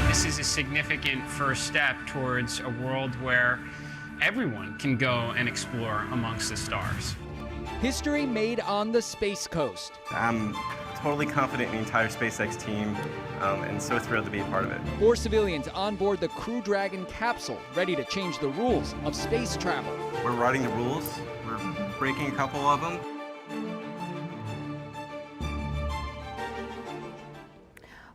This is a significant first step towards a world where everyone can go and explore amongst the stars. History made on the Space Coast. I'm totally confident in the entire SpaceX team and so thrilled to be a part of it. 4 civilians on board the Crew Dragon capsule, ready to change the rules of space travel. We're writing the rules. We're breaking a couple of them.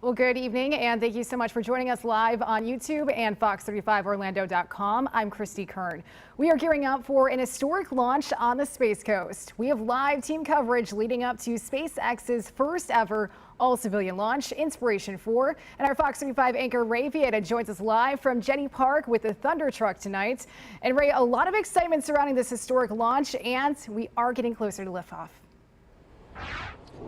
Well, good evening, and thank you so much for joining us live on YouTube and Fox35Orlando.com. I'm Christy Kern. We are gearing up for an historic launch on the Space Coast. We have live team coverage leading up to SpaceX's first ever all-civilian launch, Inspiration4. And our Fox 35 anchor Ray Vieta joins us live from Jetty Park with the Thunder Truck tonight. And Ray, a lot of excitement surrounding this historic launch, and we are getting closer to liftoff.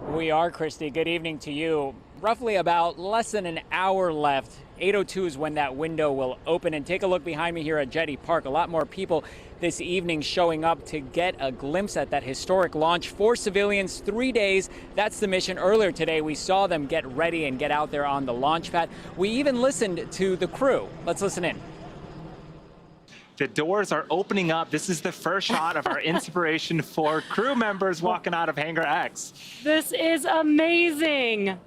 We are, Christy. Good evening to you. Roughly about less than an hour left. 8:02 is when that window will open. And take a look behind me here at Jetty Park. A lot more people this evening showing up to get a glimpse at that historic launch. 4 civilians, 3 days. That's the mission. Earlier today, we saw them get ready and get out there on the launch pad. We even listened to the crew. Let's listen in. The doors are opening up. This is the first shot of our Inspiration4 crew members walking out of Hangar X. This is amazing.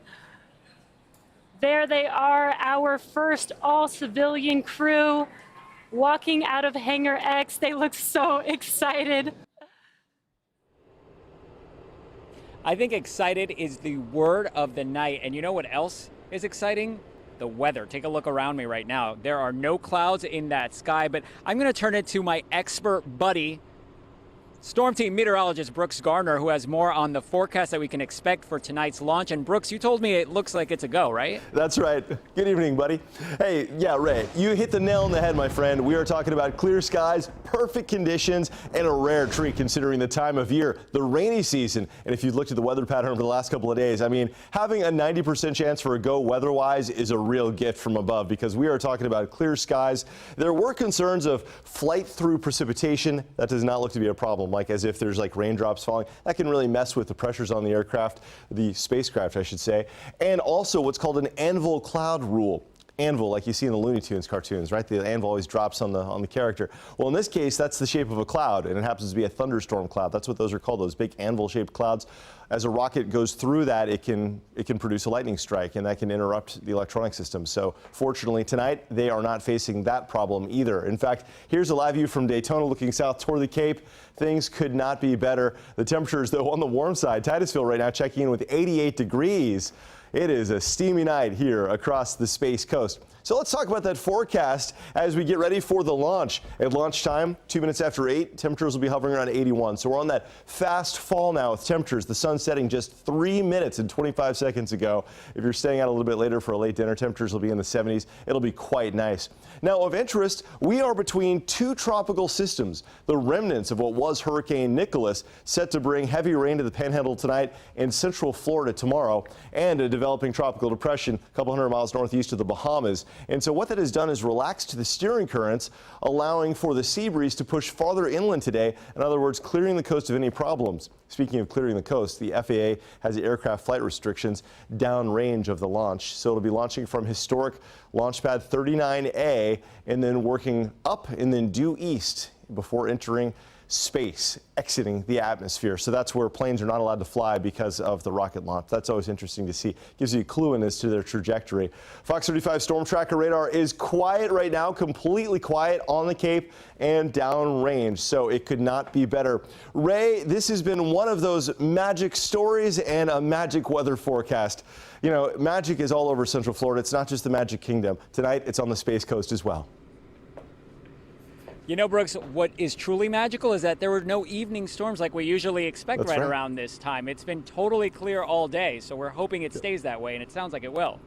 There they are, our first all-civilian crew walking out of Hangar X. They look so excited. I think excited is the word of the night. And you know what else is exciting? The weather. Take a look around me right now. There are no clouds in that sky, but I'm going to turn it to my expert buddy, Storm Team meteorologist Brooks Gardner, who has more on the forecast that we can expect for tonight's launch. And Brooks, you told me it looks like it's a go, right? That's right. Good evening, buddy. Hey, yeah, Ray, you hit the nail on the head, my friend. We are talking about clear skies, perfect conditions, and a rare treat considering the time of year, the rainy season. And if you've looked at the weather pattern over the last couple of days, I mean, having a 90% chance for a go weather-wise is a real gift from above, because we are talking about clear skies. There were concerns of flight through precipitation. That does not look to be a problem. Like as if there's like raindrops falling. That can really mess with the pressures on the aircraft, the spacecraft, I should say. And also what's called an anvil cloud rule. Anvil, like you see in the Looney Tunes cartoons, right? The anvil always drops on the character. Well, in this case, that's the shape of a cloud, and it happens to be a thunderstorm cloud. That's what those are called, those big anvil-shaped clouds. As a rocket goes through that, it can produce a lightning strike, and that can interrupt the electronic system. So fortunately tonight, they are not facing that problem either. In fact, here's a live view from Daytona looking south toward the Cape. Things could not be better. The temperatures, though, on the warm side. Titusville right now checking in with 88 degrees. It is a steamy night here across the Space Coast. So let's talk about that forecast as we get ready for the launch. At launch time, 2 minutes after 8, temperatures will be hovering around 81. So we're on that fast fall now with temperatures. The sun setting just 3 minutes and 25 seconds ago. If you're staying out a little bit later for a late dinner, temperatures will be in the 70s. It'll be quite nice. Now, of interest, we are between 2 tropical systems. The remnants of what was Hurricane Nicholas, set to bring heavy rain to the Panhandle tonight and central Florida tomorrow, and a developing tropical depression a couple hundred miles northeast of the Bahamas. And so what that has done is relaxed the steering currents, allowing for the sea breeze to push farther inland today. In other words, clearing the coast of any problems. Speaking of clearing the coast, the FAA has the aircraft flight restrictions downrange of the launch. So it'll be launching from historic launch pad 39A and then working up and then due east before entering space, exiting the atmosphere. So that's where planes are not allowed to fly because of the rocket launch. That's always interesting to see. Gives you a clue in as to their trajectory. Fox 35 Storm Tracker radar is quiet right now, completely quiet on the Cape and downrange. So it could not be better. Ray, this has been one of those magic stories and a magic weather forecast. You know, magic is all over Central Florida. It's not just the Magic Kingdom. Tonight, it's on the Space Coast as well. You know, Brooks, what is truly magical is that there were no evening storms like we usually expect right around this time. It's been totally clear all day, so we're hoping it stays that way, and it sounds like it will.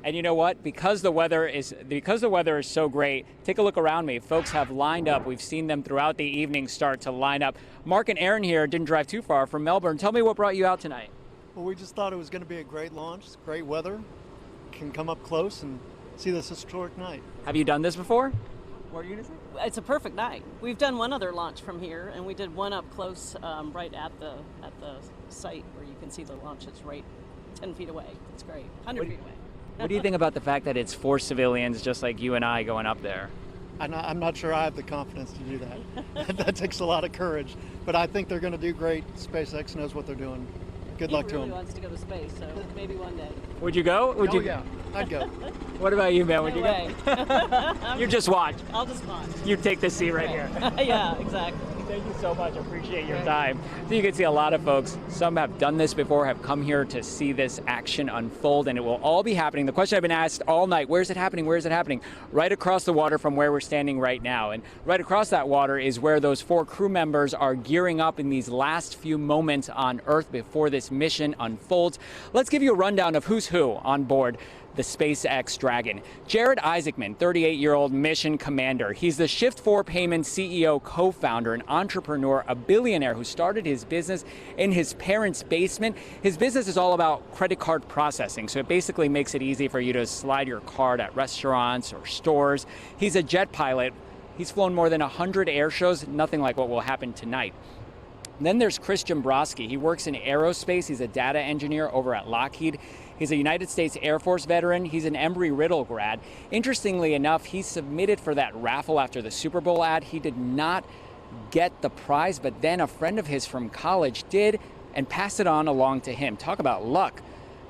And you know what? Because the weather is so great, take a look around me. Folks have lined up. We've seen them throughout the evening start to line up. Mark and Aaron here didn't drive too far from Melbourne. Tell me what brought you out tonight. Well, we just thought it was going to be a great launch. It's great weather. Can come up close and see this historic night. Have you done this before? What are you going to say? It's a perfect night. We've done one other launch from here, and we did one up close right at the site where you can see the launches right 10 feet away. It's great. 100 feet away. What do you think about the fact that it's 4 civilians just like you and I going up there? I'm not sure I have the confidence to do that. That takes a lot of courage, but I think they're going to do great. SpaceX knows what they're doing. Good luck to He them. really wants to go to space, so maybe one day. Would you go? Would you? Yeah, I'd go. What about you, man? Would No you way. go? You just watch. I'll just watch. You take the seat right here. Yeah, exactly. Thank you so much. I appreciate your time. So you can see a lot of folks, some have done this before, have come here to see this action unfold, and it will all be happening. The question I've been asked all night, where is it happening? Where is it happening? Right across the water from where we're standing right now. And right across that water is where those 4 crew members are gearing up in these last few moments on Earth before this mission unfolds. Let's give you a rundown of who's who on board the SpaceX Dragon. Jared Isaacman, 38-year-old mission commander. He's the Shift 4 Payments CEO, co-founder, an entrepreneur, a billionaire who started his business in his parents' basement. His business is all about credit card processing, so it basically makes it easy for you to slide your card at restaurants or stores. He's a jet pilot. He's flown more than 100 air shows, nothing like what will happen tonight. Then there's Chris Jambroski. He works in aerospace. He's a data engineer over at Lockheed. He's a United States Air Force veteran. He's an Embry-Riddle grad. Interestingly enough, he submitted for that raffle after the Super Bowl ad. He did not get the prize, but then a friend of his from college did and passed it on along to him. Talk about luck.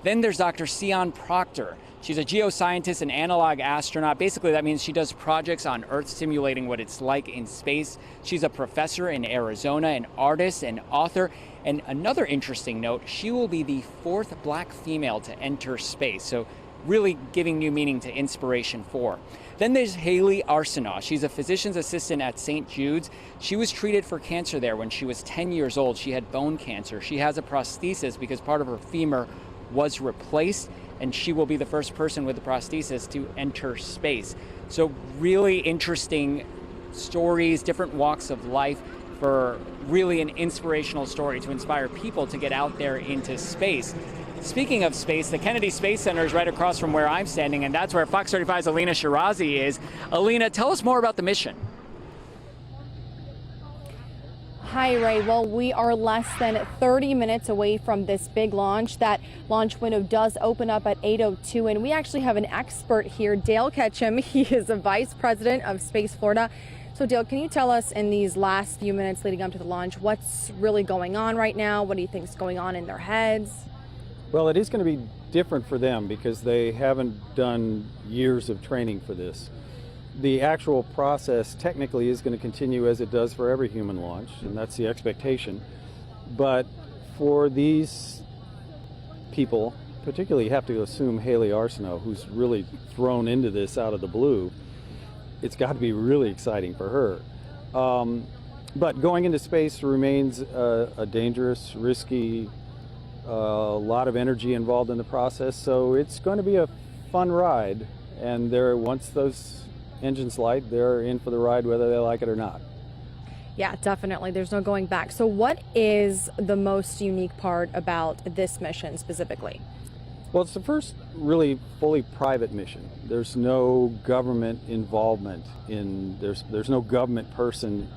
Then there's Dr. Seon Proctor. She's a geoscientist and analog astronaut. Basically, that means she does projects on Earth simulating what it's like in space. She's a professor in Arizona, an artist, and author. And another interesting note, she will be the 4th black female to enter space. So really giving new meaning to Inspiration4. Then there's Haley Arsenau. She's a physician's assistant at St. Jude's. She was treated for cancer there when she was 10 years old. She had bone cancer. She has a prosthesis because part of her femur was replaced, and she will be the first person with a prosthesis to enter space. So really interesting stories, different walks of life, for really an inspirational story to inspire people to get out there into space. Speaking of space, the Kennedy Space Center is right across from where I'm standing, and that's where Fox 35's Alina Shirazi is. Alina, tell us more about the mission. Hi, Ray. Well, we are less than 30 minutes away from this big launch. That launch window does open up at 8:02, and we actually have an expert here, Dale Ketchum. He is a vice president of Space Florida. So, Dale, can you tell us in these last few minutes leading up to the launch, what's really going on right now? What do you think is going on in their heads? Well, it is going to be different for them because they haven't done years of training for this. The actual process technically is going to continue as it does for every human launch, and that's the expectation. But for these people, particularly you have to assume Haley Arsenau, who's really thrown into this out of the blue, it's got to be really exciting for her. But going into space remains a dangerous, risky, a lot of energy involved in the process, so it's going to be a fun ride. And once those engines light, they're in for the ride whether they like it or not. Yeah, definitely. There's no going back. So what is the most unique part about this mission specifically? Well, it's the first really fully private mission. There's no government involvement there's no government person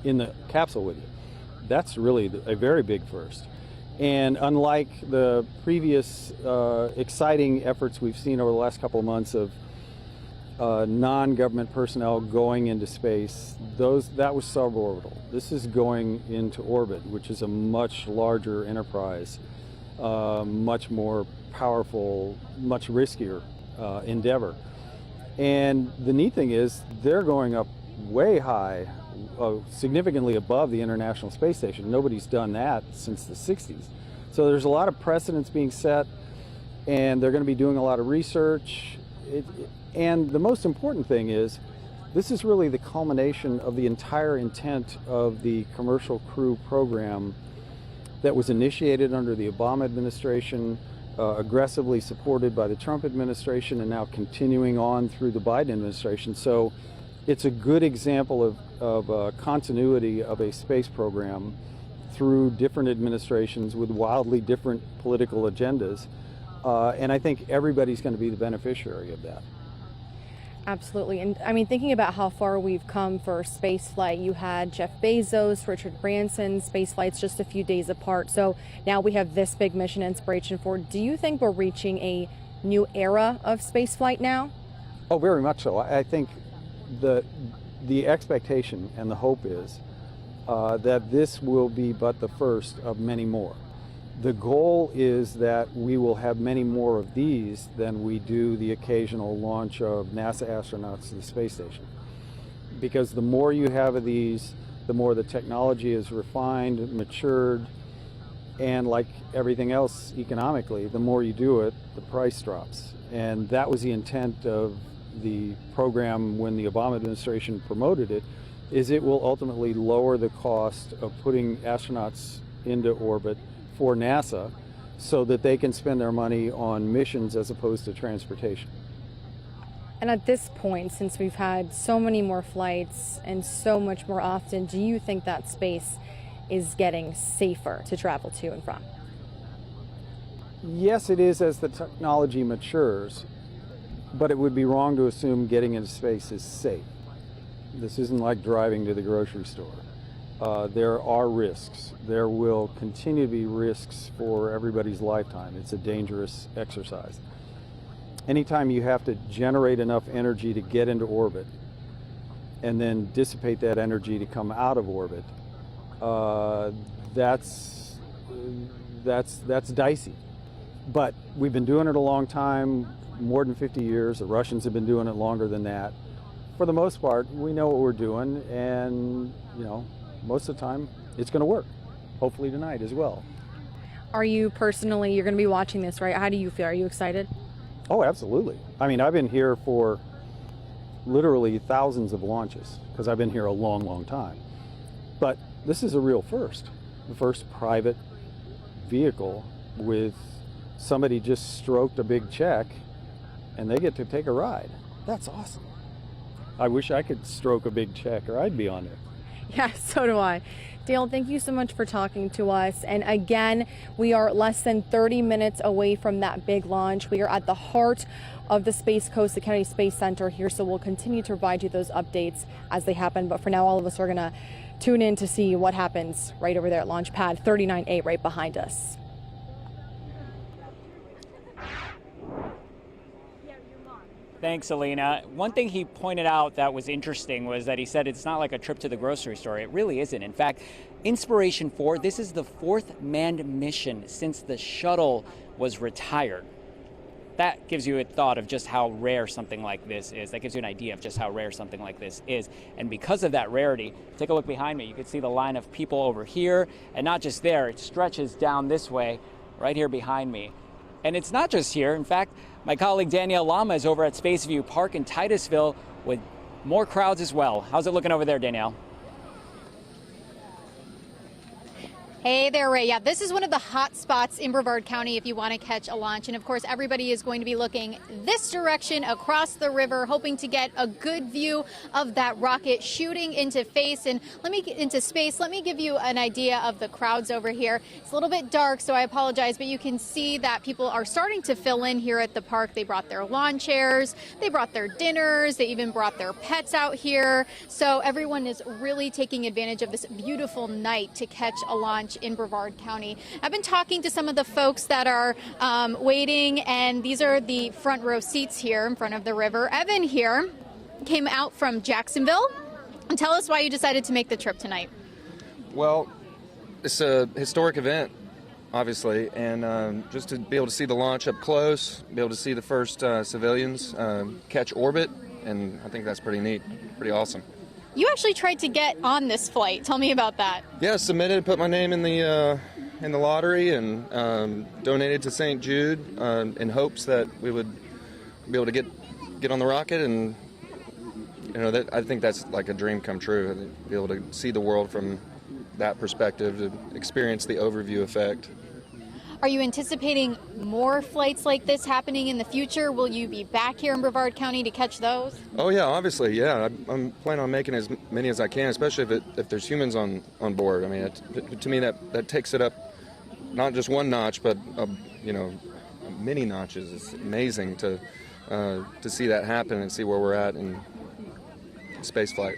in the capsule with you. That's really a very big first. And unlike the previous exciting efforts we've seen over the last couple of months of non-government personnel going into space, that was suborbital. This is going into orbit, which is a much larger enterprise, much more powerful, much riskier endeavor. And the neat thing is they're going up way high, significantly above the International Space Station. Nobody's done that since the 60s. So there's a lot of precedents being set, and they're going to be doing a lot of research. And the most important thing is, this is really the culmination of the entire intent of the Commercial Crew program that was initiated under the Obama administration, aggressively supported by the Trump administration, and now continuing on through the Biden administration. So it's a good example of continuity of a space program through different administrations with wildly different political agendas. And I think everybody's going to be the beneficiary of that. Absolutely. And I mean, thinking about how far we've come for spaceflight, you had Jeff Bezos, Richard Branson, spaceflights just a few days apart. So now we have this big mission, Inspiration4. Do you think we're reaching a new era of spaceflight now? Oh, very much so. I think the expectation and the hope is that this will be but the first of many more. The goal is that we will have many more of these than we do the occasional launch of NASA astronauts to the space station. Because the more you have of these, the more the technology is refined, matured, and like everything else economically, the more you do it, the price drops. And that was the intent of the program when the Obama administration promoted it, is it will ultimately lower the cost of putting astronauts into orbit for NASA so that they can spend their money on missions as opposed to transportation. And at this point, since we've had so many more flights and so much more often, do you think that space is getting safer to travel to and from? Yes, it is as the technology matures, but it would be wrong to assume getting into space is safe. This isn't like driving to the grocery store. There are risks. There will continue to be risks for everybody's lifetime. It's a dangerous exercise. Anytime you have to generate enough energy to get into orbit and then dissipate that energy to come out of orbit, that's dicey. But we've been doing it a long time, more than 50 years. The Russians have been doing it longer than that. For the most part, we know what we're doing, and most of the time it's going to work. Hopefully tonight as well. Are you personally, you're going to be watching this, right? How do you feel? Are you excited? Oh, absolutely. I mean, I've been here for literally thousands of launches because I've been here a long, long time. But this is a real first. The first private vehicle with somebody just stroked a big check and they get to take a ride. That's awesome. I wish I could stroke a big check or I'd be on there. Yeah, so do I. Dale, thank you so much for talking to us. And again, we are less than 30 minutes away from that big launch. We are at the heart of the Space Coast, the Kennedy Space Center here, so we'll continue to provide you those updates as they happen. But for now, all of us are going to tune in to see what happens right over there at Launch Pad 39A right behind us. Thanks, Alina. One thing he pointed out that was interesting was that he said it's not like a trip to the grocery store. It really isn't. In fact, Inspiration4, this is the 4th manned mission since the shuttle was retired. That gives you a thought of just how rare something like this is. That gives you an idea of just how rare something like this is. And because of that rarity, take a look behind me. You can see the line of people over here, and not just there, it stretches down this way, right here behind me. And it's not just here. In fact, my colleague Danielle Lama is over at Spaceview Park in Titusville with more crowds as well. How's it looking over there, Danielle? Hey there, Ray. Yeah, this is one of the hot spots in Brevard County if you want to catch a launch. And of course, everybody is going to be looking this direction across the river, hoping to get a good view of that rocket shooting into space. And let me give you an idea of the crowds over here. It's a little bit dark, so I apologize, but you can see that people are starting to fill in here at the park. They brought their lawn chairs, they brought their dinners, they even brought their pets out here. So everyone is really taking advantage of this beautiful night to catch a launch in Brevard County. I've been talking to some of the folks that are waiting, and these are the front row seats here in front of the river. Evan here came out from Jacksonville. And tell us why you decided to make the trip tonight. Well, it's a historic event, obviously, and just to be able to see the launch up close, be able to see the first civilians catch orbit, and I think that's pretty neat, pretty awesome. You actually tried to get on this flight. Tell me about that. Yeah, submitted, put my name in the lottery, and donated to St. Jude in hopes that we would be able to get on the rocket, and I think that's like a dream come true. To be able to see the world from that perspective, to experience the overview effect. Are you anticipating more flights like this happening in the future? Will you be back here in Brevard County to catch those? Oh yeah, obviously, yeah. I'm planning on making as many as I can, especially if there's humans on board. I mean, to me that takes it up, not just one notch, but many notches. It's amazing to to see that happen and see where we're at in space flight.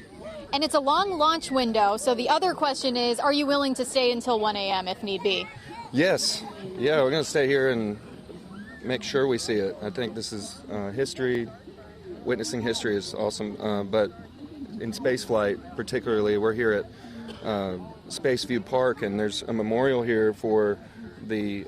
And it's a long launch window, so the other question is, are you willing to stay until 1 a.m. if need be? Yes. Yeah, we're going to stay here and make sure we see it. I think this is history. Witnessing history is awesome, but in space flight particularly, we're here at Spaceview Park, and there's a memorial here for the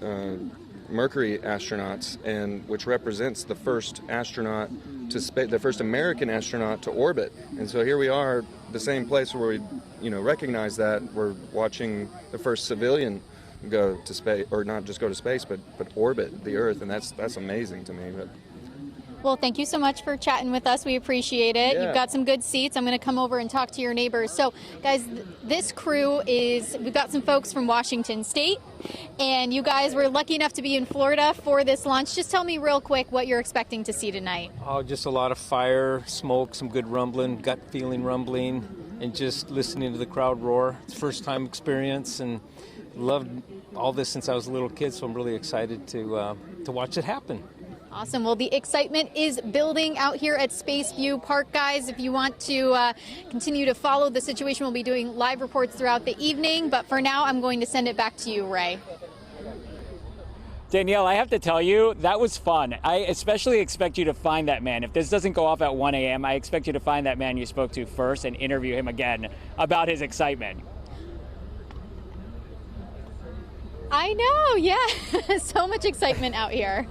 Mercury astronauts, and which represents the first astronaut to space, the first American astronaut to orbit. And so here we are, the same place where we, recognize that we're watching the first civilian go to space, or not just go to space, but orbit the Earth, and that's amazing to me. But well, thank you so much for chatting with us. We appreciate it. Yeah. You've got some good seats. I'm going to come over and talk to your neighbors. So, guys, this crew we've got some folks from Washington State, and you guys were lucky enough to be in Florida for this launch. Just tell me real quick what you're expecting to see tonight. Oh, just a lot of fire, smoke, some good rumbling, gut feeling rumbling, and just listening to the crowd roar. It's first time experience, and loved all this since I was a little kid, so I'm really excited to watch it happen. Awesome. Well, the excitement is building out here at Spaceview Park, guys. If you want to continue to follow the situation, we'll be doing live reports throughout the evening. But for now, I'm going to send it back to you, Ray. Danielle, I have to tell you, that was fun. I especially expect you to find that man. If this doesn't go off at 1 a.m., I expect you to find that man you spoke to first and interview him again about his excitement. I know, yeah. So much excitement out here.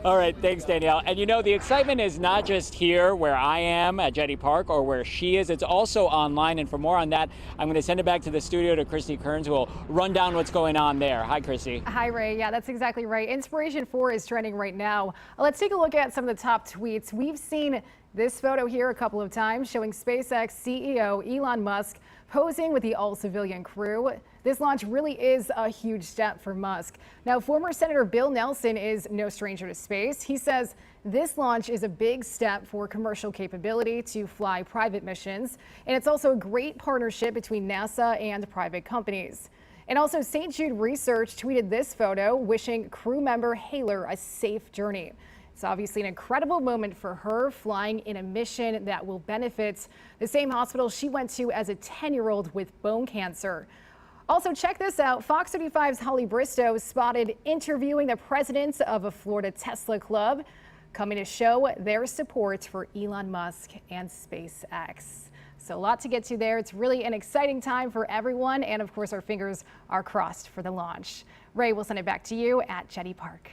All right, thanks, Danielle. And the excitement is not just here where I am at Jetty Park or where she is. It's also online. And for more on that, I'm going to send it back to the studio to Christy Kearns, who will run down what's going on there. Hi, Christy. Hi, Ray. Yeah, that's exactly right. Inspiration4 is trending right now. Let's take a look at some of the top tweets. We've seen this photo here a couple of times showing SpaceX CEO Elon Musk posing with the all-civilian crew. This launch really is a huge step for Musk. Now, former Senator Bill Nelson is no stranger to space. He says this launch is a big step for commercial capability to fly private missions, and it's also a great partnership between NASA and private companies. And also, St. Jude Research tweeted this photo, wishing crew member Haylor a safe journey. It's obviously an incredible moment for her, flying in a mission that will benefit the same hospital she went to as a 10-year-old with bone cancer. Also, check this out. Fox 35's Holly Bristow spotted interviewing the presidents of a Florida Tesla club, coming to show their support for Elon Musk and SpaceX. So a lot to get to there. It's really an exciting time for everyone. And of course, our fingers are crossed for the launch. Ray, we'll send it back to you at Jetty Park.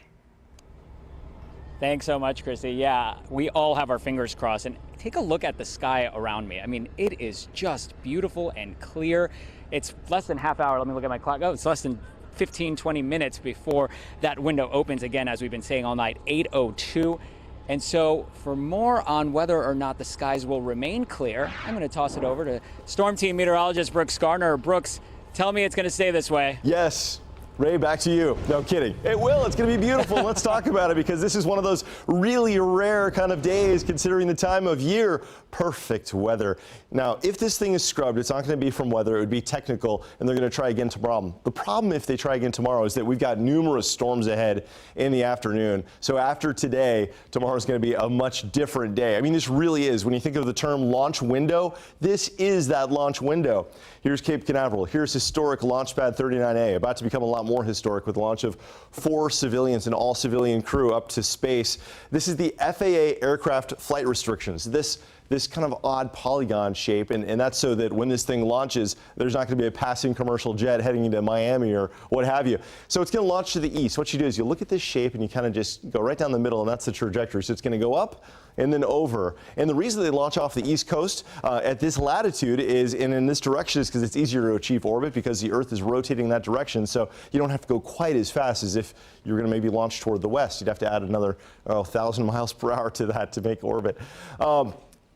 Thanks so much, Christy. Yeah, we all have our fingers crossed. And take a look at the sky around me. I mean, it is just beautiful and clear. It's less than half hour. Let me look at my clock. Oh, it's less than 15, 20 minutes before that window opens again, as we've been saying all night, 8:02. And so for more on whether or not the skies will remain clear, I'm going to toss it over to Storm Team meteorologist Brooks Garner. Brooks, tell me it's going to stay this way. Yes. Ray, back to you. No kidding. It will. It's going to be beautiful. Let's talk about it, because this is one of those really rare kind of days considering the time of year. Perfect weather. Now, if this thing is scrubbed, it's not going to be from weather. It would be technical, and they're going to try again tomorrow. The problem if they try again tomorrow is that we've got numerous storms ahead in the afternoon. So after today, tomorrow is going to be a much different day. I mean, this really is. When you think of the term launch window, this is that launch window. Here's Cape Canaveral. Here's historic Launch Pad 39A, about to become a lot more historic with the launch of 4 civilians and all-civilian crew up to space. This is the FAA aircraft flight restrictions. This kind of odd polygon shape, and that's so that when this thing launches, there's not going to be a passing commercial jet heading into Miami or what have you. So it's going to launch to the east. What you do is you look at this shape and you kind of just go right down the middle, and that's the trajectory. So it's going to go up and then over. And the reason they launch off the East Coast at this latitude is, and in this direction, is because it's easier to achieve orbit because the Earth is rotating that direction. So you don't have to go quite as fast as if you're going to maybe launch toward the west. You'd have to add another 1,000 miles per hour to that to make orbit.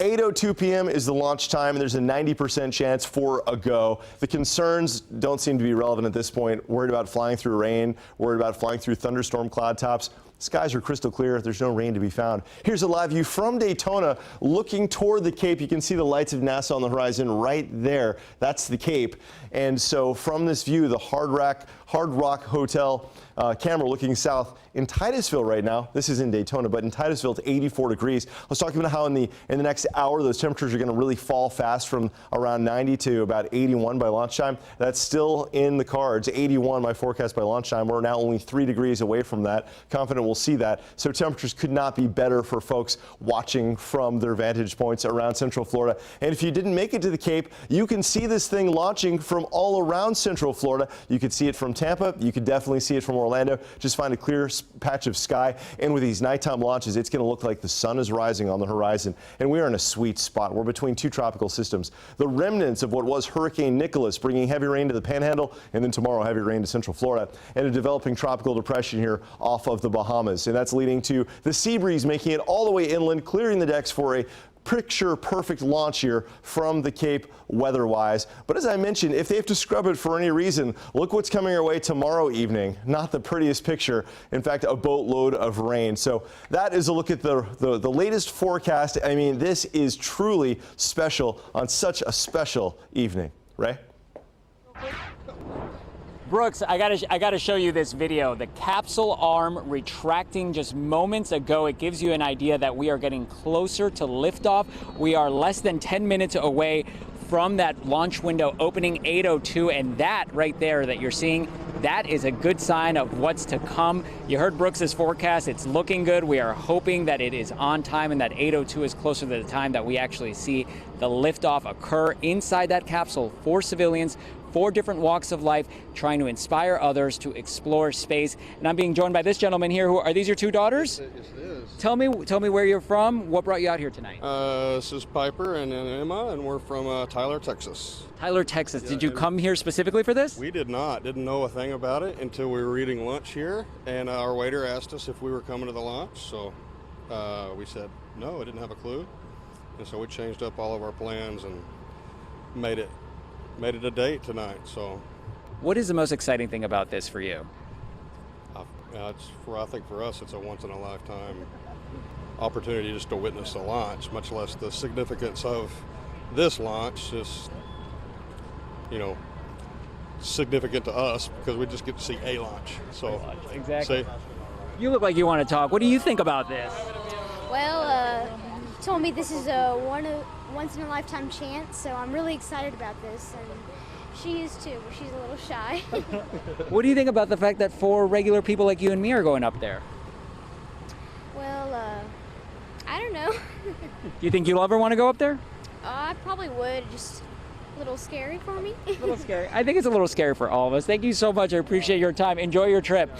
8:02 p.m. is the launch time, and there's a 90% chance for a go. The concerns don't seem to be relevant at this point. Worried about flying through rain, worried about flying through thunderstorm cloud tops. Skies are crystal clear. There's no rain to be found. Here's a live view from Daytona looking toward the Cape. You can see the lights of NASA on the horizon right there. That's the Cape. And so from this view, the Hard Rock Hotel camera looking south in Titusville right now. This is in Daytona, but in Titusville it's 84 degrees. Let's talk about how in the next hour those temperatures are going to really fall fast from around 90 to about 81 by lunchtime. That's still in the cards. 81 my forecast by lunchtime. We're now only 3 degrees away from that. Confident we'll see that. So temperatures could not be better for folks watching from their vantage points around Central Florida. And if you didn't make it to the Cape, you can see this thing launching from all around Central Florida. You could see it from Tampa. You could definitely see it from Orlando. Just find a clear patch of sky. And with these nighttime launches, it's going to look like the sun is rising on the horizon. And we are in a sweet spot. We're between two tropical systems. The remnants of what was Hurricane Nicholas, bringing heavy rain to the Panhandle, and then tomorrow heavy rain to Central Florida, and a developing tropical depression here off of the Bahamas. And that's leading to the sea breeze making it all the way inland, clearing the decks for a picture perfect launch here from the Cape weather-wise. But as I mentioned, if they have to scrub it for any reason, look what's coming our way tomorrow evening. Not the prettiest picture. In fact, a boatload of rain. So that is a look at the latest forecast. I mean, this is truly special on such a special evening. Ray? Brooks, I gotta show you this video. The capsule arm retracting just moments ago. It gives you an idea that we are getting closer to liftoff. We are less than 10 minutes away from that launch window opening 8:02, and that right there that you're seeing, that is a good sign of what's to come. You heard Brooks's forecast. It's looking good. We are hoping that it is on time and that 8:02 is closer to the time that we actually see the liftoff occur inside that capsule for civilians, 4 different walks of life, trying to inspire others to explore space. And I'm being joined by this gentleman here. Are these your 2 daughters? Yes, it is. Tell me where you're from. What brought you out here tonight? This is Piper and Emma, and we're from Tyler, Texas. Tyler, Texas. Yeah, Did you come here specifically for this? We did not. Didn't know a thing about it until we were eating lunch here, and our waiter asked us if we were coming to the launch. So we said no, I didn't have a clue. And so we changed up all of our plans and made it a date tonight. So what is the most exciting thing about this for you? I think for us, it's a once-in-a-lifetime opportunity just to witness the launch, much less the significance of this launch is, significant to us because we just get to see a launch. So exactly. You look like you want to talk. What do you think about this? Well, told me this is a once-in-a-lifetime chance, so I'm really excited about this. And she is too, but she's a little shy. What do you think about the fact that 4 regular people like you and me are going up there? Well, I don't know. Do you think you'll ever want to go up there? I probably would. Just a little scary for me. A little scary. I think it's a little scary for all of us. Thank you so much. I appreciate your time. Enjoy your trip.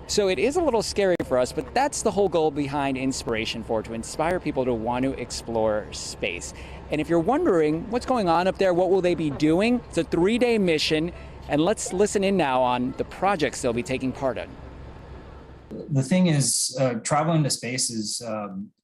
So it is a little scary for us, but that's the whole goal behind Inspiration4, to inspire people to want to explore space. And if you're wondering what's going on up there, what will they be doing? It's a 3-day mission, and let's listen in now on the projects they'll be taking part in. The thing is, traveling to space is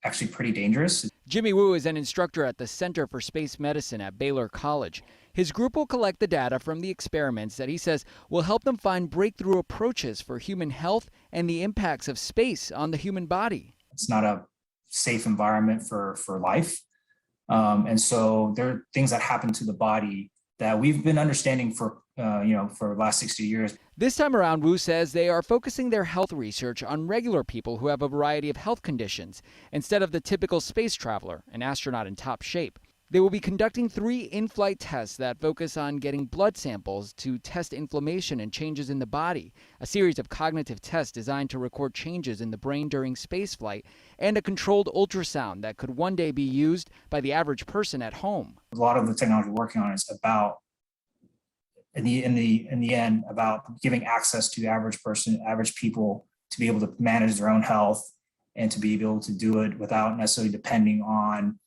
actually pretty dangerous. Jimmy Wu is an instructor at the Center for Space Medicine at Baylor College. His group will collect the data from the experiments that he says will help them find breakthrough approaches for human health and the impacts of space on the human body. It's not a safe environment for life. And so there are things that happen to the body that we've been understanding for the last 60 years. This time around, Wu says they are focusing their health research on regular people who have a variety of health conditions, instead of the typical space traveler, an astronaut in top shape. They will be conducting 3 in-flight tests that focus on getting blood samples to test inflammation and changes in the body, a series of cognitive tests designed to record changes in the brain during spaceflight, and a controlled ultrasound that could one day be used by the average person at home. A lot of the technology we're working on is about, in the end, about giving access to the average people to be able to manage their own health and to be able to do it without necessarily depending on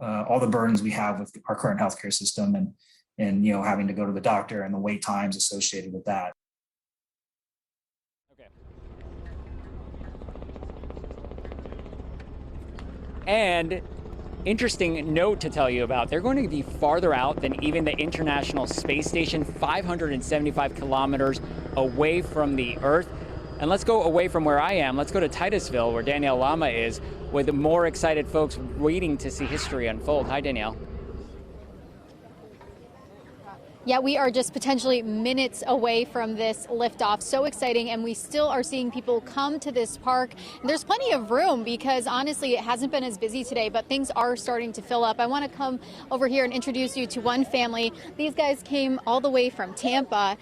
all the burdens we have with our current healthcare system and having to go to the doctor and the wait times associated with that. Okay. And interesting note to tell you about, they're going to be farther out than even the International Space Station, 575 kilometers away from the Earth. And let's go away from where I am. Let's go to Titusville, where Danielle Lama is, with more excited folks waiting to see history unfold. Hi, Danielle. Yeah, we are just potentially minutes away from this liftoff. So exciting, and we still are seeing people come to this park. And there's plenty of room because honestly, it hasn't been as busy today, but things are starting to fill up. I want to come over here and introduce you to one family. These guys came all the way from Tampa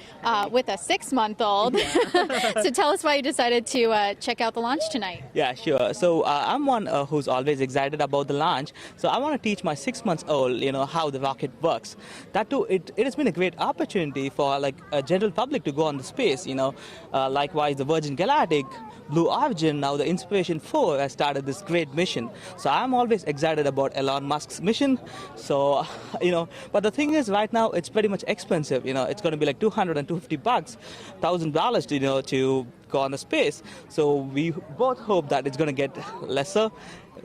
with a 6-month-old. So tell us why you decided to check out the launch tonight. Yeah, sure. So I'm one who's always excited about the launch. So I want to teach my 6-month-old, how the rocket works. That too, it has been a great opportunity for like a general public to go on the space. Likewise, the Virgin Galactic, Blue Origin, now the Inspiration4 has started this great mission. So I'm always excited about Elon Musk's mission. So, but the thing is, right now it's pretty much expensive. It's going to be like $200 and $250, $1,000 to go on the space. So we both hope that it's going to get lesser,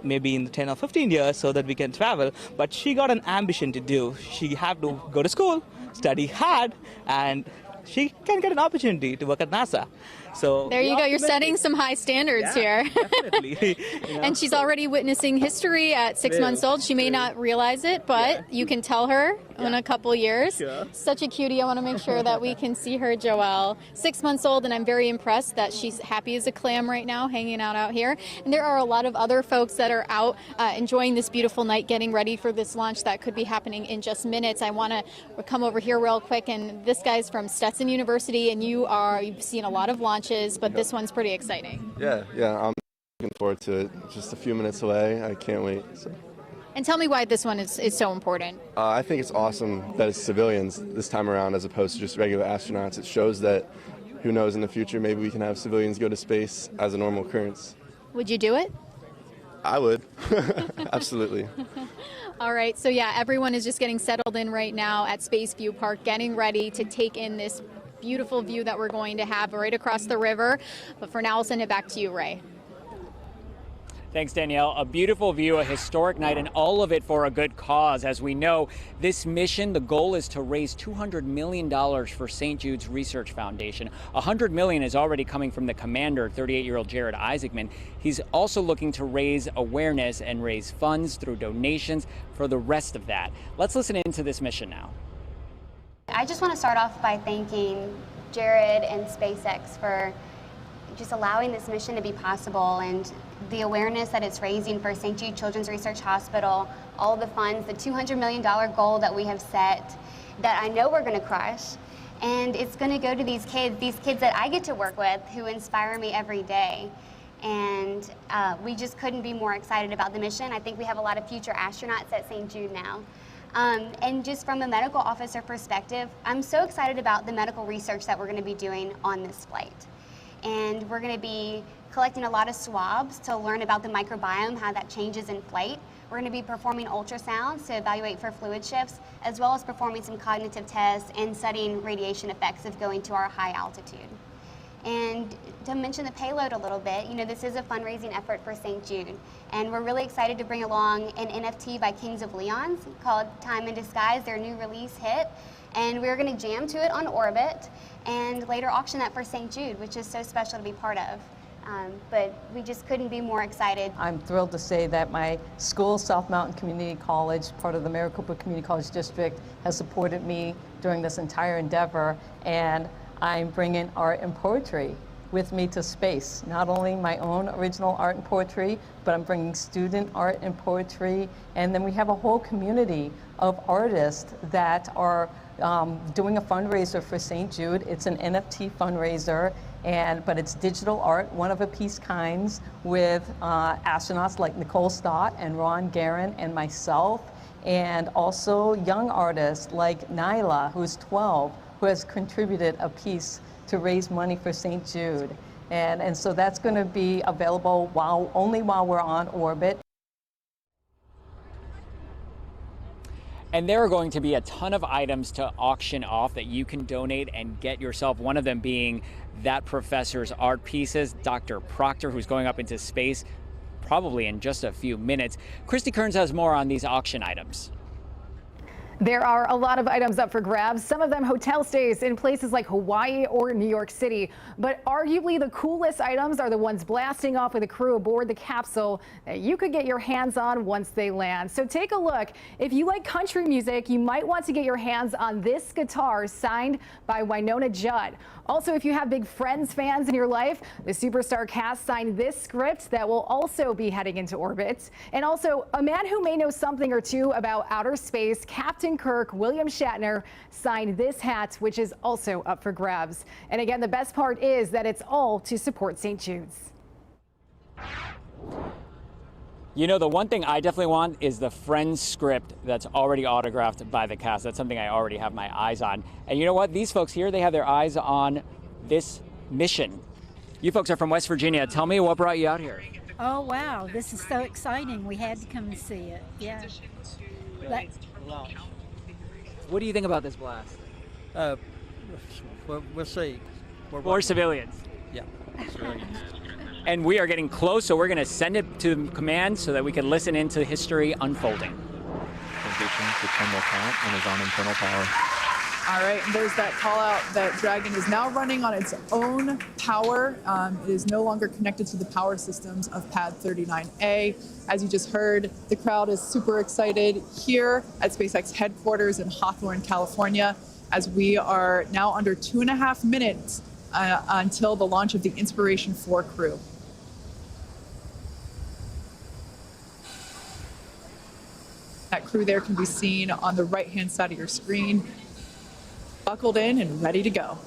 maybe in 10 or 15 years, so that we can travel. But she got an ambition to do. She had to go to school, study hard, and she can get an opportunity to work at NASA. So there you go. You're setting some high standards here. Definitely. And she's already witnessing history at 6 months old. She may not realize it, but you can tell her in a couple years. Sure. Such a cutie. I want to make sure that we can see her, Joelle. 6 months old, and I'm very impressed that she's happy as a clam right now, hanging out here. And there are a lot of other folks that are out enjoying this beautiful night, getting ready for this launch that could be happening in just minutes. I want to come over here real quick, and this guy's from Stetson University, and you've seen a lot of launches, but this one's pretty exciting. Yeah, I'm looking forward to it. Just a few minutes away. I can't wait. So. And tell me why this one is so important. I think it's awesome that it's civilians this time around as opposed to just regular astronauts. It shows that, who knows, in the future, maybe we can have civilians go to space as a normal occurrence. Would you do it? I would. Absolutely. All right, so yeah, everyone is just getting settled in right now at Space View Park, getting ready to take in this beautiful view that we're going to have right across the river. But for now, I'll send it back to you, Ray. Thanks, Danielle. A beautiful view, a historic night, and all of it for a good cause. As we know, this mission, the goal is to raise $200 million for St. Jude's Research Foundation. $100 million is already coming from the commander, 38-year-old Jared Isaacman. He's also looking to raise awareness and raise funds through donations for the rest of that. Let's listen into this mission now. I just want to start off by thanking Jared and SpaceX for just allowing this mission to be possible, and the awareness that it's raising for St. Jude Children's Research Hospital, all of the funds, the $200 million goal that we have set that I know we're going to crush. And it's going to go to these kids that I get to work with who inspire me every day. And we just couldn't be more excited about the mission. I think we have a lot of future astronauts at St. Jude now. And just from a medical officer perspective, I'm so excited about the medical research that we're going to be doing on this flight. And we're going to be collecting a lot of swabs to learn about the microbiome, how that changes in flight. We're going to be performing ultrasounds to evaluate for fluid shifts, as well as performing some cognitive tests and studying radiation effects of going to our high altitude. And to mention the payload a little bit, this is a fundraising effort for St. Jude. And we're really excited to bring along an NFT by Kings of Leon's called Time in Disguise, their new release hit. And we're going to jam to it on orbit and later auction that for St. Jude, which is so special to be part of. But we just couldn't be more excited. I'm thrilled to say that my school, South Mountain Community College, part of the Maricopa Community College District, has supported me during this entire endeavor. And I'm bringing art and poetry with me to space. Not only my own original art and poetry, but I'm bringing student art and poetry. And then we have a whole community of artists that are doing a fundraiser for St. Jude. It's an NFT fundraiser, but it's digital art, one-of-a-piece kinds, with astronauts like Nicole Stott and Ron Guerin and myself, and also young artists like Nyla, who's 12, who has contributed a piece to raise money for St. Jude. And so that's going to be available only while we're on orbit. And there are going to be a ton of items to auction off that you can donate and get yourself, one of them being that professor's art pieces, Dr. Proctor, who's going up into space probably in just a few minutes. Christy Kearns has more on these auction items. There are a lot of items up for grabs, some of them hotel stays in places like Hawaii or New York City. But arguably the coolest items are the ones blasting off with the crew aboard the capsule that you could get your hands on once they land. So take a look. If you like country music, you might want to get your hands on this guitar signed by Winona Judd. Also, if you have big Friends fans in your life, the superstar cast signed this script that will also be heading into orbit. And also, a man who may know something or two about outer space, Captain Kirk, William Shatner, signed this hat, which is also up for grabs. And again, the best part is that it's all to support St. Jude's. You know, the one thing I definitely want is the Friends script that's already autographed by the cast. That's something I already have my eyes on. And you know what? These folks here, they have their eyes on this mission. You folks are from West Virginia. Tell me what brought you out here. Oh, wow. This is so exciting. We had to come and see it. Yeah. What do you think about this blast? We'll see. For civilians. Yeah, civilians. And we are getting close, so we're going to send it to command so that we can listen into history unfolding. Transition to terminal count and is on internal power. All right, and there's that call out that Dragon is now running on its own power. It is no longer connected to the power systems of Pad 39A. As you just heard, the crowd is super excited here at SpaceX headquarters in Hawthorne, California, as we are now under 2.5 minutes until the launch of the Inspiration4 crew. That crew there can be seen on the right-hand side of your screen, buckled in and ready to go.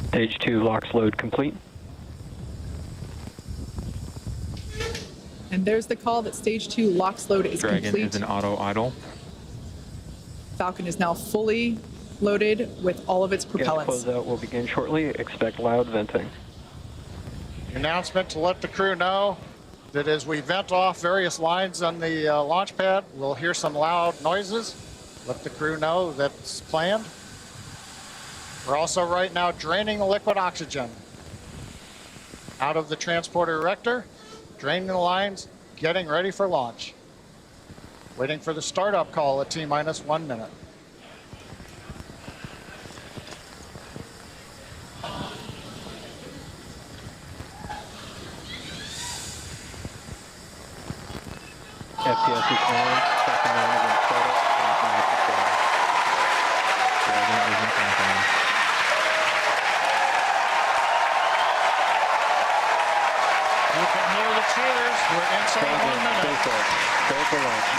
Stage 2 LOX load complete. And there's the call that Stage 2 LOX load is Dragon complete. is an auto idle. Falcon is now fully loaded with all of its propellants. Gas closeout will begin shortly. Expect loud venting. Announcement to let the crew know that as we vent off various lines on the launch pad, we'll hear some loud noises. Let the crew know that's planned. We're also right now draining the liquid oxygen out of the transporter erector, draining the lines, getting ready for launch. Waiting for the startup call at T-minus 1 minute. FTS is on. Second round of startup. Dragon is in countdown. You can hear the cheers. We're inside 1 minute. Start the launch.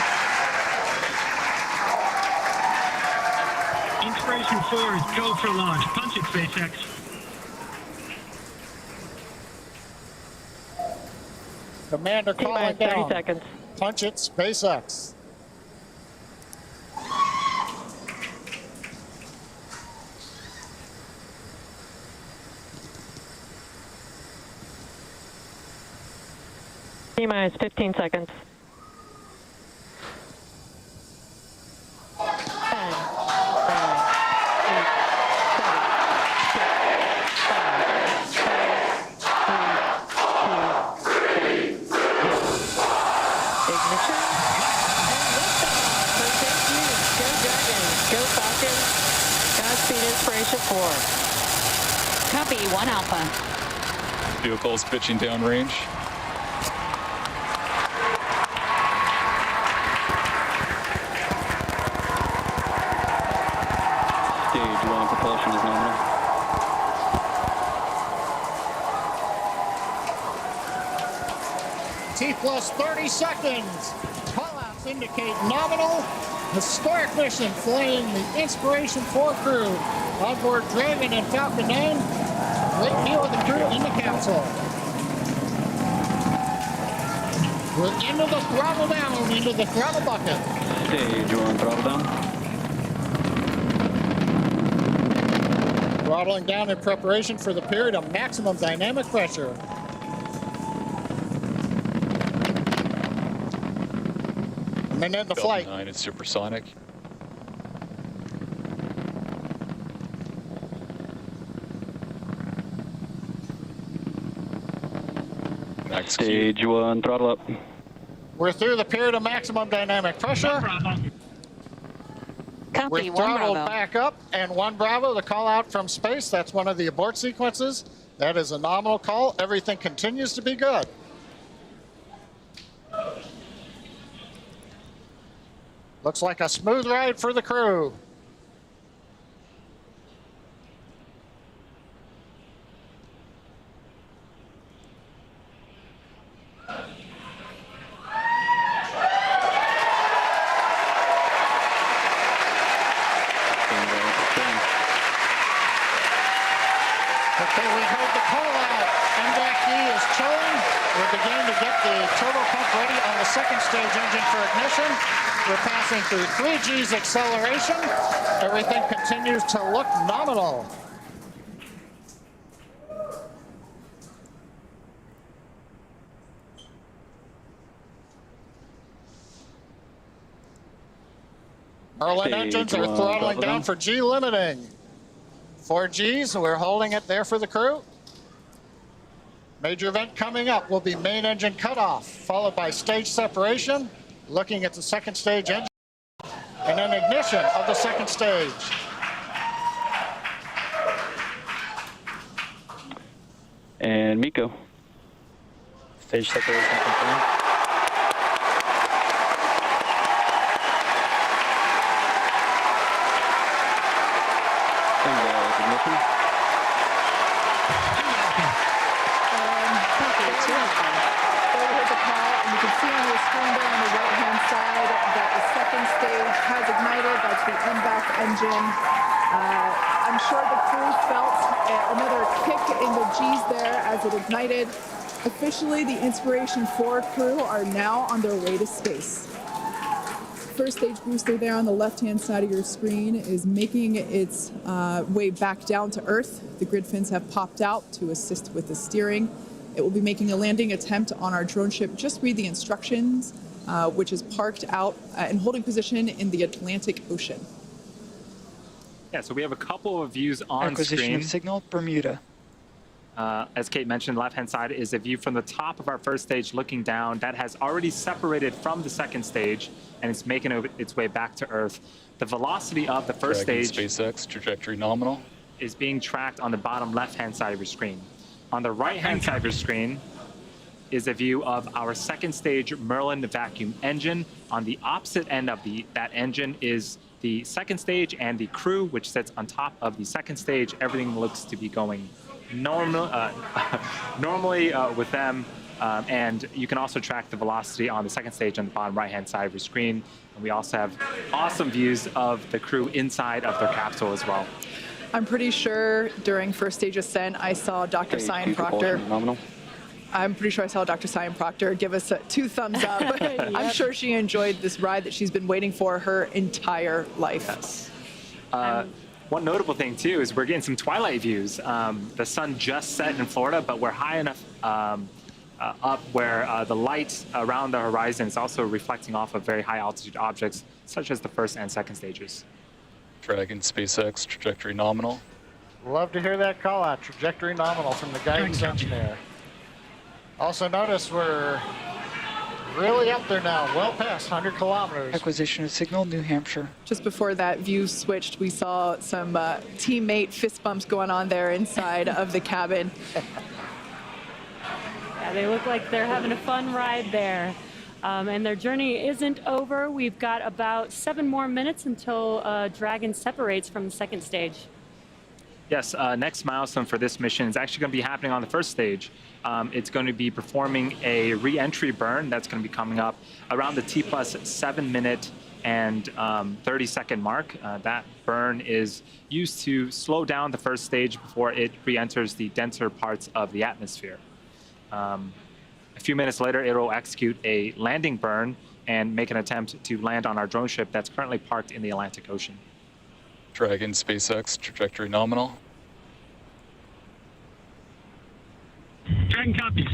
Inspiration4 is go for launch. Punch it, SpaceX. Commander calling down. 30 seconds. Punch it, SpaceX. T-minus 15 seconds. 10, 9, 8, 7, 6, 5, 4, 3, 2, 1. Ignition. And liftoff for St. Jude's. Go Dragon. Go Falcon. Godspeed Inspiration4. Copy, 1 Alpha. Vehicle is pitching downrange. Stage 1 propulsion is nominal. T plus 30 seconds. Callouts indicate nominal. Historic mission flying the Inspiration4 crew on board Dragon and Falcon 9. Great view of the crew in the capsule. We're into the throttle down, into the throttle bucket. Stage 1 throttle down. Throttling down in preparation for the period of maximum dynamic pressure. And then end the flight. 9 is supersonic. Stage 1, throttle up. We're through the period of maximum dynamic pressure. Copy, We're 1 throttled Bravo. back up, and 1 Bravo, the call out from space. That's one of the abort sequences. That is a nominal call. Everything continues to be good. Looks like a smooth ride for the crew. Okay, we heard the call out. MVAC-E is chilling. We're beginning to get the turbo pump ready on the second stage engine for ignition. We're passing through 3 G's acceleration. Everything continues to look nominal. Merlin engines are throttling down for G limiting. 4 G's, we're holding it there for the crew. Major event coming up will be main engine cutoff, followed by stage separation, looking at the second stage engine, and then ignition of the second stage. And Miko. Stage separation confirmed. Ignition. You can see on your screen there on the right-hand side that the second stage has ignited. That's the MVAC engine. I'm sure the crew felt another kick in the G's there as it ignited. Officially, the Inspiration4 crew are now on their way to space. First stage booster there on the left-hand side of your screen is making its way back down to Earth. The grid fins have popped out to assist with the steering. It will be making a landing attempt on our drone ship. Just read the instructions, which is parked out and holding position in the Atlantic Ocean. Yeah, so we have a couple of views on Acquisition screen. of signal, Bermuda. As Kate mentioned, the left-hand side is a view from the top of our first stage looking down. That has already separated from the second stage, and it's making its way back to Earth. The velocity of the first stage SpaceX trajectory nominal is being tracked on the bottom left-hand side of your screen. On the right-hand side of your screen is a view of our second stage Merlin vacuum engine. On the opposite end of that engine is the second stage and the crew, which sits on top of the second stage. Everything looks to be going normally with them. And you can also track the velocity on the second stage on the bottom right-hand side of your screen. And we also have awesome views of the crew inside of their capsule as well. I'm pretty sure during first stage ascent, I saw Dr. Seon Proctor. I'm pretty sure I saw Dr. Seon Proctor give us 2 thumbs up. Yep. I'm sure she enjoyed this ride that she's been waiting for her entire life. Yes. One notable thing, too, is we're getting some twilight views. The sun just set in Florida, but we're high enough up where the light around the horizon is also reflecting off of very high altitude objects, such as the first and second stages. Dragon SpaceX trajectory nominal. Love to hear that call out, trajectory nominal from the guidance engineer. Also notice we're really up there now, well past 100 kilometers. Acquisition of signal, New Hampshire. Just before that view switched, we saw some teammate fist bumps going on there inside of the cabin. Yeah, they look like they're having a fun ride there. And their journey isn't over. We've got about 7 more minutes until Dragon separates from the second stage. Yes, next milestone for this mission is actually going to be happening on the first stage. It's going to be performing a re-entry burn that's going to be coming up around the T+7 minute and 30-second mark. That burn is used to slow down the first stage before it re-enters the denser parts of the atmosphere. A few minutes later, it will execute a landing burn and make an attempt to land on our drone ship that's currently parked in the Atlantic Ocean. Dragon SpaceX trajectory nominal. Dragon copies.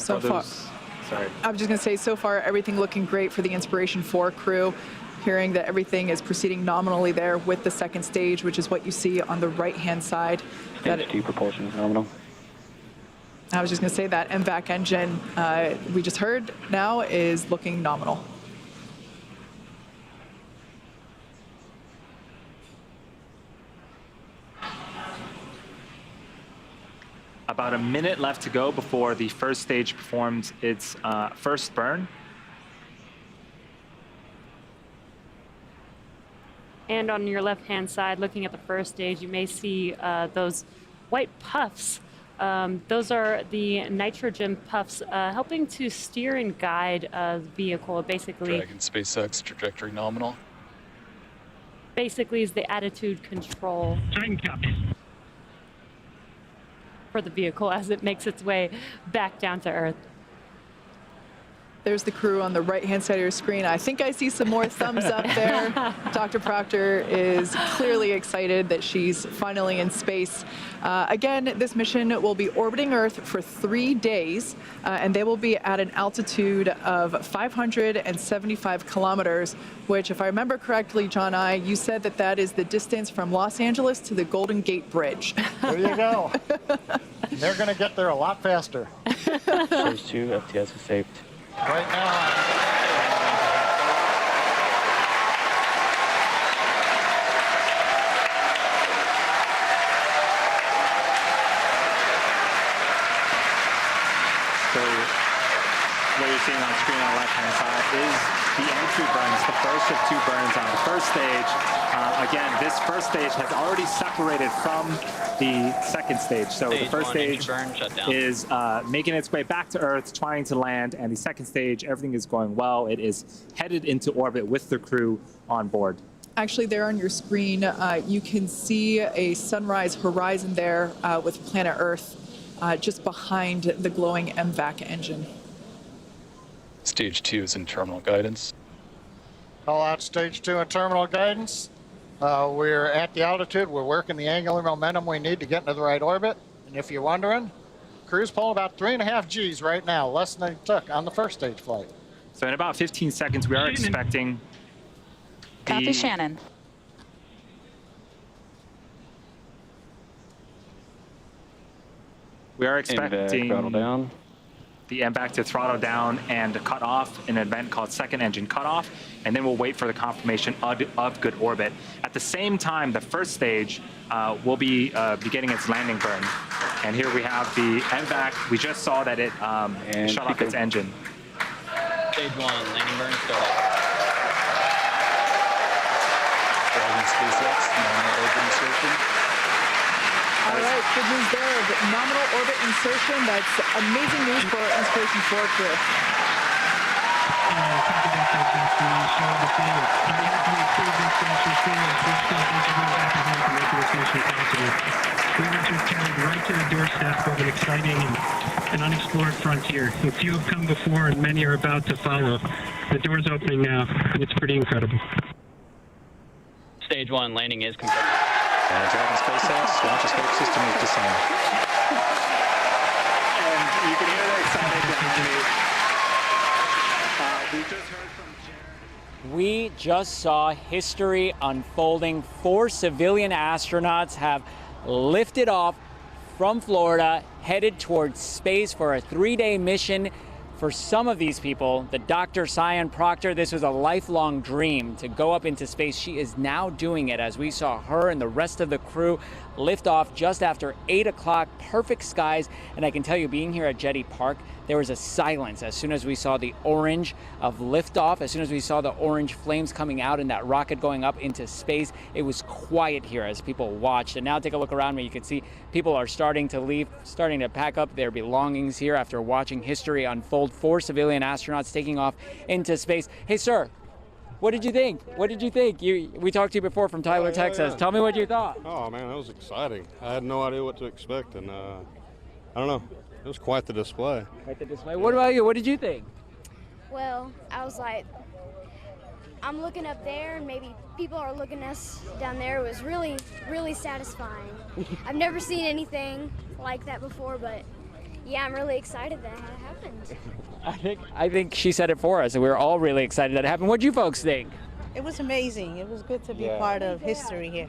So far, sorry. I was just going to say, so far, everything looking great for the Inspiration4 crew. Hearing that everything is proceeding nominally there with the second stage, which is what you see on the right-hand side. Stage 2 propulsion is nominal. I was just going to say that MVAC engine we just heard now is looking nominal. About a minute left to go before the first stage performs its first burn. And on your left-hand side, looking at the first stage, you may see those white puffs. Those are the nitrogen puffs helping to steer and guide the vehicle. Basically, Dragon SpaceX trajectory nominal. Basically is the attitude control for the vehicle as it makes its way back down to Earth. There's the crew on the right-hand side of your screen. I think I see some more thumbs up there. Dr. Proctor is clearly excited that she's finally in space. Again, this mission will be orbiting Earth for 3 days, and they will be at an altitude of 575 kilometers, which, if I remember correctly, John you said that that is the distance from Los Angeles to the Golden Gate Bridge. There you go. They're going to get there a lot faster. Stage 2, FTS is saved. Right now, So what you're seeing on screen on the left-hand side is the entry burns, the first of 2 burns on the first stage. Again, this first stage has already separated from the second stage. So the first stage is making its way back to Earth, trying to land, and the second stage, everything is going well. It is headed into orbit with the crew on board. Actually, there on your screen, you can see a sunrise horizon there with planet Earth just behind the glowing MVAC engine. Stage 2 is in terminal guidance. call out stage 2 and terminal guidance. We're at the altitude. We're working the angular momentum we need to get into the right orbit. And if you're wondering, crew's pulling about 3.5 Gs right now, less than they took on the first stage flight. So in about 15 seconds, we are expecting Copy, Shannon. We are expecting throttle down. The MVAC to throttle down and cut off an event called second engine cutoff, and then we'll wait for the confirmation of good orbit. At the same time, the first stage will be beginning its landing burn. And here we have the MVAC. We just saw that it shut off its engine. Stage 1, landing burn started. Dragon SpaceX, nominal orbit insertion. All right, good news there of nominal orbit insertion. That's amazing news for our Inspiration4 crew. Crews are carried right to the doorstep of an exciting and unexplored frontier. A few have come before and many are about to follow. The door's opening now, and it's pretty incredible. Stage 1, landing is confirmed. Dragon SpaceX, launch escape system is disarmed. And you can hear the excitement behind me. We just heard from Jared. We just saw history unfolding. 4 civilian astronauts have lifted off from Florida, headed towards space for a 3-day mission. For some of these people, the Dr. Seon Proctor, this was a lifelong dream to go up into space. She is now doing it as we saw her and the rest of the crew lift off just after 8 o'clock. Perfect skies. And I can tell you, being here at Jetty Park, there was a silence as soon as we saw the orange of liftoff, as soon as we saw the orange flames coming out and that rocket going up into space. It was quiet here as people watched. And now take a look around me. You can see people are starting to leave, starting to pack up their belongings here after watching history unfold. 4 civilian astronauts taking off into space. Hey, sir, what did you think? What did you think? We talked to you before from Tyler, Texas. Tell me what you thought. Oh, man, that was exciting. I had no idea what to expect, and I don't know. It was quite the display. Quite the display. What about you? What did you think? Well, I was like, I'm looking up there, and maybe people are looking at us down there. It was really, really satisfying. I've never seen anything like that before, but Yeah, I'm really excited that it happened. I think she said it for us, and we were all really excited that it happened. What do you folks think? It was amazing. It was good to be part of history here.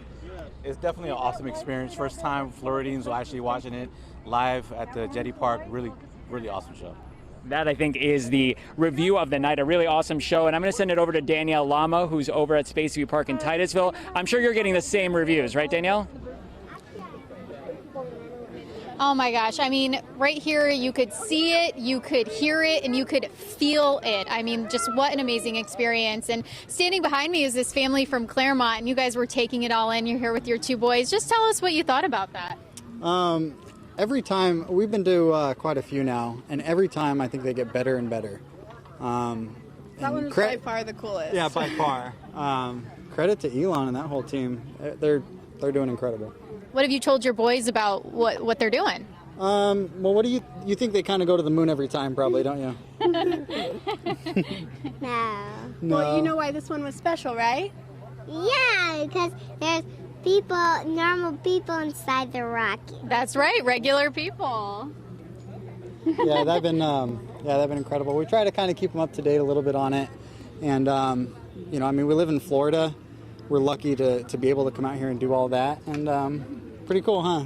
It's definitely an awesome experience. First time Floridians were actually watching it live at the Jetty Park. Really, really awesome show. That, I think, is the review of the night. A really awesome show. And I'm going to send it over to Danielle Lama, who's over at Spaceview Park in Titusville. I'm sure you're getting the same reviews, right, Danielle? Oh my gosh. I mean, right here, you could see it, you could hear it, and you could feel it. I mean, just what an amazing experience. And standing behind me is this family from Claremont, and you guys were taking it all in. You're here with your two boys. Just tell us what you thought about that. Every time, we've been to quite a few now, and every time I think they get better and better. That one was by far the coolest. Yeah, by far. Credit to Elon and that whole team. They're doing incredible. What have you told your boys about what they're doing? Well, what do you think they kind of go to the moon every time, probably, don't you? No. Well, you know why this one was special, right? Yeah, because there's people, normal people inside the rocket. That's right, regular people. Yeah, they've been incredible. We try to kind of keep them up to date a little bit on it, and you know, I mean, we live in Florida. We're lucky to be able to come out here and do all that, and pretty cool, huh?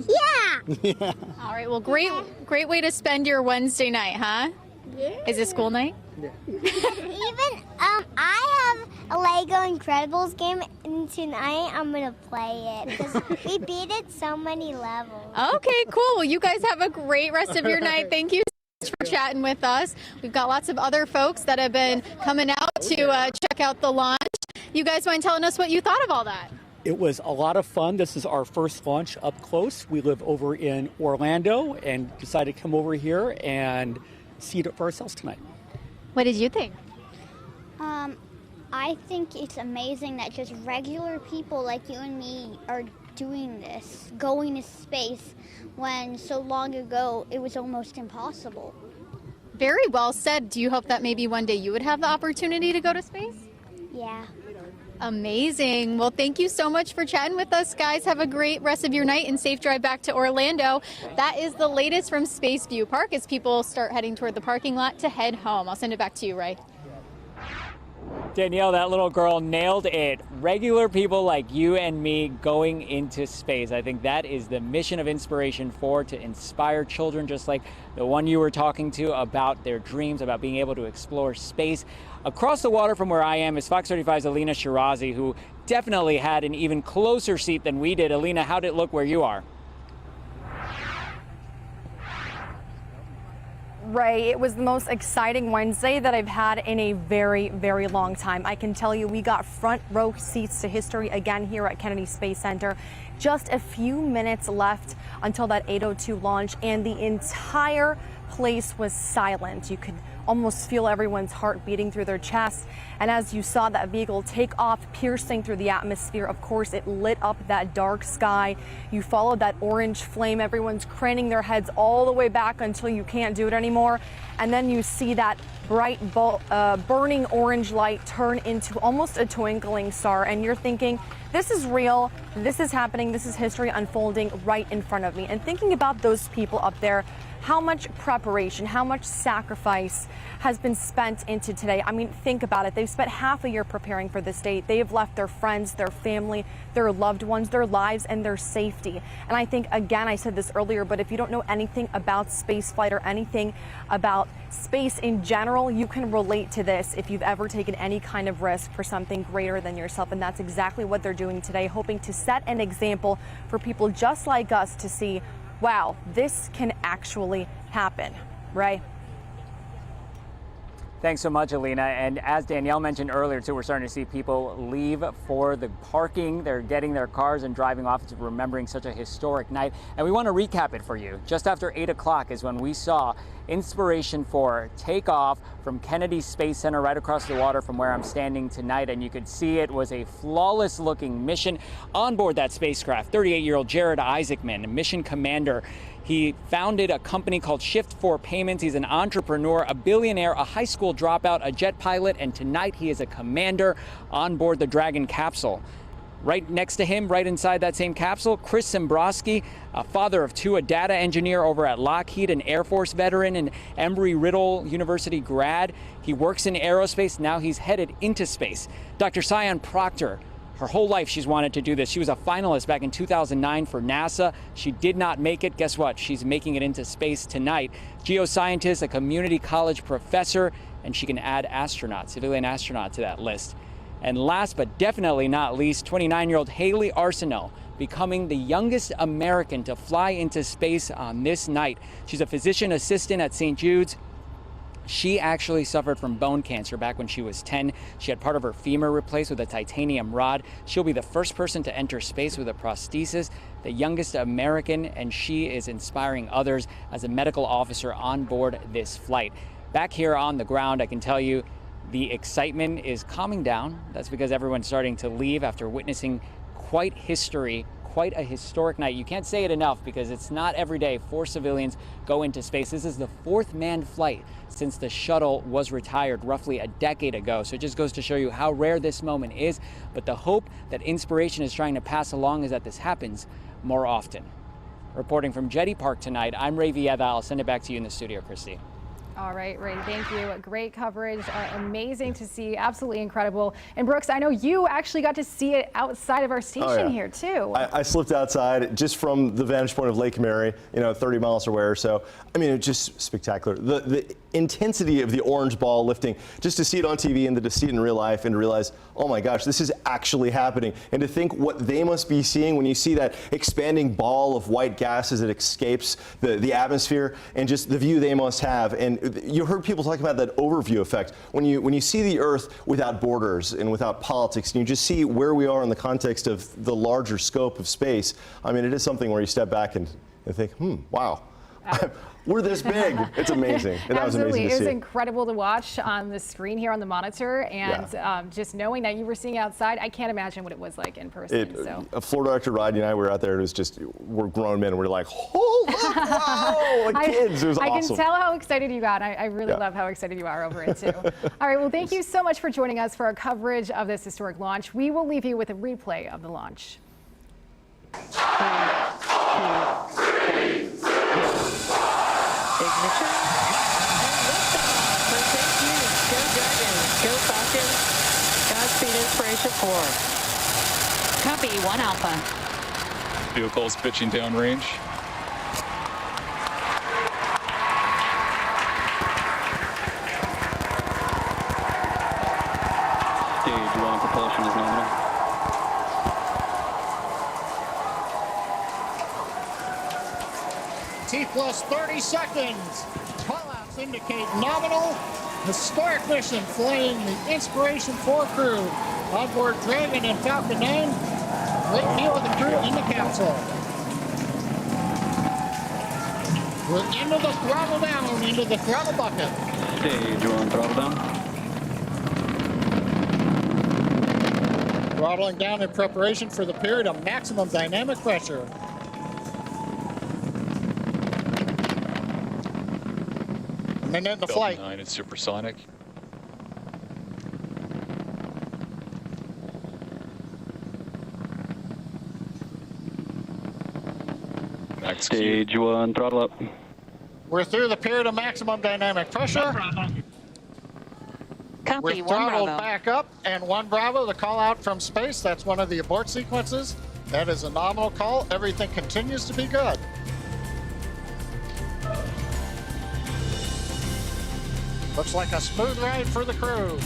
Yeah. Yeah. All right, well, great way to spend your Wednesday night, huh? Yeah. Is it school night? Yeah. Even I have a Lego Incredibles game, and tonight I'm gonna play it because we beat it so many levels. Okay, cool. Well, you guys have a great rest of your night. Thank you so much for chatting with us. We've got lots of other folks that have been coming out to check out the launch. You guys mind telling us what you thought of all that? It was a lot of fun. This is our first launch up close. We live over in Orlando and decided to come over here and see it for ourselves tonight. What did you think? I think it's amazing that just regular people like you and me are doing this, going to space, when so long ago it was almost impossible. Very well said. Do you hope that maybe one day you would have the opportunity to go to space? Yeah. Amazing. Well, thank you so much for chatting with us, guys. Have a great rest of your night and safe drive back to Orlando. That is the latest from Spaceview Park as people start heading toward the parking lot to head home. I'll send it back to you, Ray. Danielle, that little girl nailed it. Regular people like you and me going into space. I think that is the mission of Inspiration4, to inspire children just like the one you were talking to about their dreams, about being able to explore space. Across the water from where I am is Fox 35's Alina Shirazi, who definitely had an even closer seat than we did. Alina, how did it look where you are? Ray, it was the most exciting Wednesday that I've had in a very, very long time. I can tell you we got front row seats to history again here at Kennedy Space Center. Just a few minutes left until that 8:02 launch, and the entire place was silent. You could almost feel everyone's heart beating through their chest. And as you saw that vehicle take off, piercing through the atmosphere, of course, it lit up that dark sky. You followed that orange flame. Everyone's craning their heads all the way back until you can't do it anymore. And then you see that bright, burning orange light turn into almost a twinkling star. And you're thinking, this is real. This is happening. This is history unfolding right in front of me. And thinking about those people up there, how much preparation, how much sacrifice has been spent into today. I mean, think about it. They've spent half a year preparing for this day. They have left their friends, their family, their loved ones, their lives, and their safety. And I think, again, I said this earlier, but if you don't know anything about spaceflight or anything about space in general, you can relate to this if you've ever taken any kind of risk for something greater than yourself. And that's exactly what they're doing today, hoping to set an example for people just like us to see, wow, this can actually happen, right? Thanks so much, Alina. And as Danielle mentioned earlier, too, we're starting to see people leave for the parking. They're getting their cars and driving off, to remembering such a historic night. And we want to recap it for you. Just after 8 o'clock is when we saw Inspiration4 take off from Kennedy Space Center right across the water from where I'm standing tonight. And you could see it was a flawless looking mission. On board that spacecraft, 38-year-old Jared Isaacman, mission commander. He founded a company called Shift4 Payments. He's an entrepreneur, a billionaire, a high school dropout, a jet pilot, and tonight he is a commander on board the Dragon capsule. Right next to him, right inside that same capsule, Chris Zimbroski, a father of two, a data engineer over at Lockheed, an Air Force veteran, an Embry-Riddle University grad. He works in aerospace. Now he's headed into space. Dr. Seon Proctor, her whole life she's wanted to do this. She was a finalist back in 2009 for NASA. She did not make it. Guess what? She's making it into space tonight. Geoscientist, a community college professor, and she can add astronaut, civilian astronaut to that list. And last but definitely not least, 29-year-old Haley Arsenau, becoming the youngest American to fly into space on this night. She's a physician assistant at St. Jude's. She actually suffered from bone cancer back when she was 10. She had part of her femur replaced with a titanium rod. She'll be the first person to enter space with a prosthesis, the youngest American, and she is inspiring others as a medical officer on board this flight. Back here on the ground, I can tell you, the excitement is calming down. That's because everyone's starting to leave after witnessing quite a historic night. You can't say it enough because it's not every day 4 civilians go into space. This is the 4th manned flight since the shuttle was retired roughly a decade ago. So it just goes to show you how rare this moment is. But the hope that Inspiration is trying to pass along is that this happens more often. Reporting from Jetty Park tonight, I'm Ray Vieda. I'll send it back to you in the studio, Christy. All right, Ray, thank you. Great coverage, amazing to see, absolutely incredible. And Brooks, I know you actually got to see it outside of our station here too. I slipped outside just from the vantage point of Lake Mary, 30 miles away or so. I mean, it's just spectacular. The intensity of the orange ball lifting, just to see it on TV and to see it in real life and to realize, oh my gosh, this is actually happening. And to think what they must be seeing when you see that expanding ball of white gas as it escapes the atmosphere, and just the view they must have. And you heard people talking about that overview effect. When you see the Earth without borders and without politics, and you just see where we are in the context of the larger scope of space, I mean, it is something where you step back and think, wow. We're this big. It's amazing. And that was amazing to see. It was incredible to watch on the screen here on the monitor, and just knowing that you were seeing outside, I can't imagine what it was like in person. A Florida Director Rodney and I were out there, and it was just, we're grown men, and we're like, oh, look, wow, like kids. It was awesome. I can tell how excited you got. I really love how excited you are over it, too. All right, well, thank you so much for joining us for our coverage of this historic launch. We will leave you with a replay of the launch. 3, 2, 3. Ignition. And liftoff. For St. Jude. Go Dragon. Go Falcon. Godspeed Inspiration4. Copy 1 Alpha. Vehicles pitching downrange. Stage 1 propulsion is nominal. T plus 30 seconds. Callouts indicate nominal. Historic mission flying the Inspiration4 crew on board Dragon and Falcon 9. Great view of the crew in the capsule. We're into the throttle down, into the throttle bucket. Stage 1 throttle down. Throttling down in preparation for the period of maximum dynamic pressure. A minute into flight. 9 is supersonic. Stage 1 throttle up. We're through the period of maximum dynamic pressure. Copy, We're 1 throttled Bravo. back up, and 1 Bravo, the call out from space. That's one of the abort sequences. That is a nominal call. Everything continues to be good. Looks like a smooth ride for the crew.